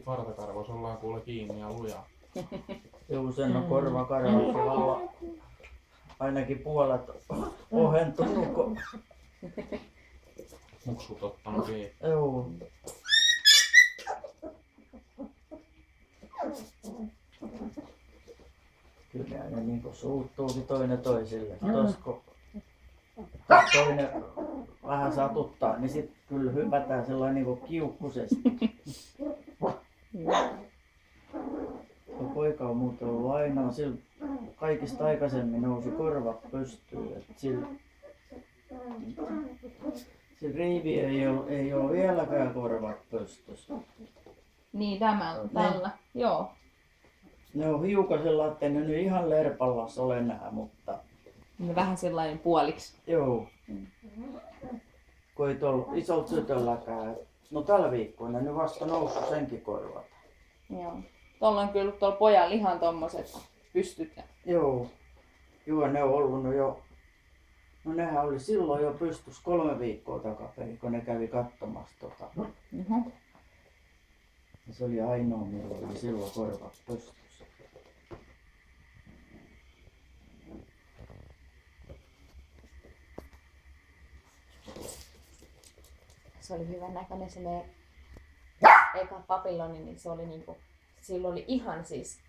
partakarvoissa ollaan kuule kiinni ja lujaa. Juu, sen on korvakarvakin alla. Ainakin puolet ohentunut, kun... Muksut ottanut kiinni. Juu. Kyllä ne niinku suuttuukin toinen toisille. Tos kun toinen vähän satuttaa, niin sit kyllä hypätään sellainen niinku kiukkuisesti. Tuo poika on muuten ollut aina, sillä kaikista aikaisemmin nousi korvat pystyyn. Sillä Riivi ei ole vieläkään korvat pystyssä. Niin tällä, joo. Ne on hiukasella, ettei ne nyt ihan lerpallas ole enää, mutta... Ne vähän sellainen puoliksi. Joo. Kun ei tuolla isolta tytölläkään. No tällä viikkoina ne vasta noussut senkin korvat. Joo. Tuolla on kyllä tuolla pojalla ihan tommoset pystyt. Joo. Joo, ne on ollut jo... No nehän oli silloin jo pystys 3 viikkoa takaperin, kun ne kävi katsomassa tota. Ja se oli ainoa, millä oli silloin korvat pystyssä. Se oli hyvän näköinen se meidän eka papilloni, niin se oli niinku, sillä oli ihan siis